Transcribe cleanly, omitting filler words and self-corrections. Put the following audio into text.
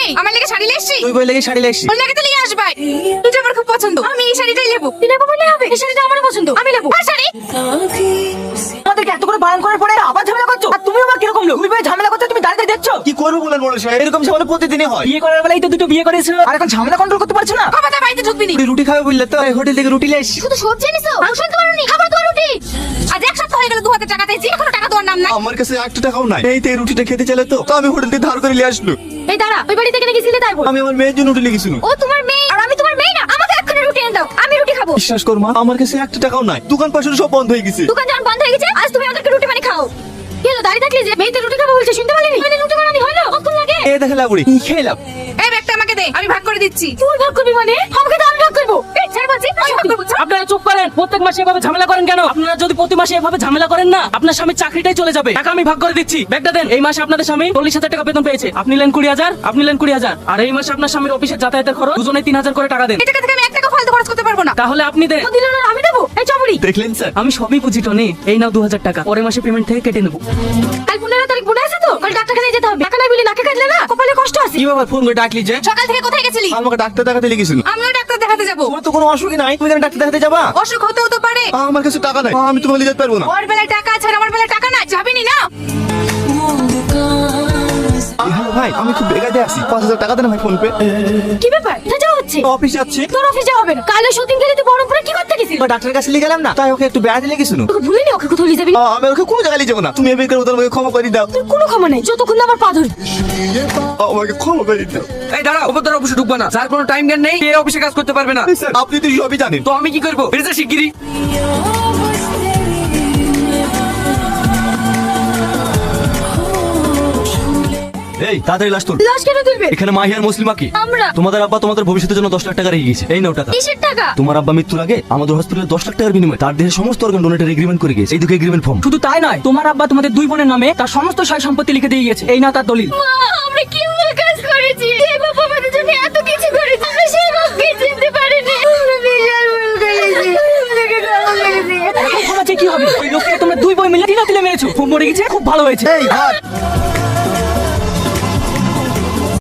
এই আমার লেগে শাড়ি লেসছি, তুই বই লেগে শাড়ি লেগছি। ওর লেগে তো লিয়ে আসবে। এটা আমার খুব পছন্দ, আমি এই শাড়িটাই নেবো। তুই নেবো বলে হবে, এই শাড়িটা আমারও পছন্দ, আমি নেবো। আর শাড়ি আমাদেরকে এত করে বারণ করার পরে আবার ঝামেলা করছো। আর তুমি আবার কিরকম লোক? তুমি ভাই ঝামেলা করতে তুমি দাঁড়িয়ে দেখছো? কি করবো বলেন বড় সাহেব? এরকম ঝামেলা প্রতিদিনই হয়। বিয়ে করার বেলায় তো দুটো বিয়ে করেছো, আর এখন ঝামেলা কন্ট্রোল করতে পারছো না। বাবা, বাড়িতে ঢুকবি নি। তুই রুটি খাবে বললে তো এই হোটেল থেকে রুটি লেস। শুধু সবজি এনেছো, মাংস আনতে পারোনি, খাবার তো রুটি। আজ এক সপ্তাহ হয়ে গেল 2000 টাকা দিয়েছি, এখনো টাকা দেওয়ার নাম নাই। আমার কাছে একটা টাকাও নাই। এই তো এই রুটিটা খেতে চাইলে তো আমি হোটেল থেকে ধার করে নিয়ে আসলো। এই দাঁড়া, ওই বাড়ি থেকে গেছিলে তাই বল। আমি আমার মেয়ের জন্য রুটি লিখেছিল। ও তোমার মেয়ে আর আমি তোমার মেয়ে না, আমাকে এক্ষুনি রুটি এনে দাও, আমি রুটি খাবো। বিশ্বাস কর মা, আমার কাছে একটা টাকাও নাই। দোকান পাশে সব বন্ধ হয়ে গেছে। দোকান যখন বন্ধ হয়ে গেছে, আজ তুমি আমাদেরকে রুটি বানিয়ে খাও। কি হলো, দাঁড়িয়ে থাকলে যে? মেয়েতে রুটি খাবো বলছে, শুনতে পারলি? মানে রুটি বানানি হলো, কতক্ষণ লাগে? এই দেখে লাগুড়ি কি খেলাম। এই ব্যাগটা আমাকে দে, আমি ভাগ করে দিচ্ছি। তুই ভাগ করবি মানে? আমাকে তো আমি ভাগ করবো। এই ছেড়ে বলছি, আমি ভাগ করবো। আপনারা চুপ করেন। প্রত্যেক মাসে এভাবে ঝামেলা করেন কেন? আপনারা যদি প্রতি মাসে এভাবে ঝামেলা করেন না, আপনার স্বামীর চাকরিটাই চলে যাবে। টাকা আমি ভাগ করে দিচ্ছি, ব্যাগটা দেন। এই মাসে আপনাদের স্বামী 40,000 টাকা বেতন পেয়েছে, আপনি নেন 20,000, আপনি নেন 20,000। আর এই মাসে আপনার স্বামীর অফিসের যাতায়াতের খরচ দুজনে 3,000 করে টাকা দেন। এই টাকা থেকে আমি 1 টাকা ফালতু খরচ করতে পারবো না। তাহলে আপনি দেন। ও দিল না, আমি দেবো। এই চাবুড়ি, দেখলেন স্যার? আমি সবই বুঝি টনি। এই নাও 2,000 টাকা, পরের মাসে পেমেন্ট থেকে কেটে নেবো। কাল 15 তারিখ মনে আছে তো? কাল ডাক্তারখানায় যেতে হবে। টাকা নাই বলে নাকে কাটলে না, কপালে কষ্ট আছে। কি বাবা ফোন করে ডাকলি যে? সকাল থেকে কোথায় গেছিলি? আমাকে ডাক্তার দেখাতে লিখেছিল। আমিও ডাক্তার দেখাতে যাবো। তোমার তো কোনো অসুখই নাই, তুমি কেন ডাক্তার দেখাতে যাবা? অসুখ হতেও তো পারে। আমার কাছে টাকা নাই, আমি তোমাকে নিয়ে যেতে পারবো না। ওর বেলায় টাকা আছে আর আমার বেলায় টাকা নাই, যাবিনি না? হ্যালো ভাই, আমি খুব বেগাতে আছি, 5,000 টাকা দেন ভাই ফোন পে। কি ব্যাপার? এটা যা হচ্ছে। অফিস যাচ্ছি। তোর অফিসে হবে না। কালে শুটিং গেলে তুই বহরমপুরে কি করতে গেছিস? ডাক্তারের কাছে নিয়ে গেলাম না, তাই ওকে একটু বেড়াতে লেগেছিল। তোকে ভুলিনি, ওকে কোথাও নিয়ে যাবি? আমি ওকে কোনো জায়গায় নিয়ে যাবো না। তুমি এবার করে আমাকে ক্ষমা করে দাও। তোর কোনো ক্ষমা নেই, যতক্ষণ না আমার পা ধরবি। আমাকে ক্ষমা করে দাও। এই দাঁড়া, উপর অফিসে ঢুকবা না। যার কোনো টাইম জ্ঞান নেই, এই অফিসে কাজ করতে পারবে না। স্যার, আপনি তো সবই জানেন। তো আমি কি করবো? বেরিয়ে শিগগিরি। এই তাড়াতাড়ি লাশ তোল। লাশ কেন তুলবে? এখানে মাহিয়ার মুসলিমা কি? আমরা। তোমাদের আব্বা তোমাদের ভবিষ্যতের জন্য 10 লাখ টাকা রেখে গেছে। এই নাও টাকা। কিসের টাকা? তোমার আব্বা মৃত্যুর আগে আমাদের হসপিটালে 10 লাখ টাকার বিনিময়ে তার দেহের সমস্ত অর্গান ডোনেটের এগ্রিমেন্ট করে গেছে। এই দুটো এগ্রিমেন্ট ফর্ম। শুধু তাই নয়, তোমার আব্বা তোমাদের দুই বোনের নামে তার সমস্ত সয় সম্পত্তি লিখে দিয়ে গেছে। এই না তার দলিল। মা, আমরা কি ভুল কাজ করেছি? এই বাবা আমাদের জন্য এত কিছু করেছে, আমরা সেই বাবাকে চিনতে পারিনি। আমরা বিশাল ভুল করেছি, আমাদেরকে ক্ষমা করে দিও। এখন ক্ষমা চেয়ে কি হবে? ওই লোককে তোমরা দুই বই মিলে তিলে তিলে মেরেছো। খুব মরে গেছে, খুব ভালো হয়েছে। এই হাট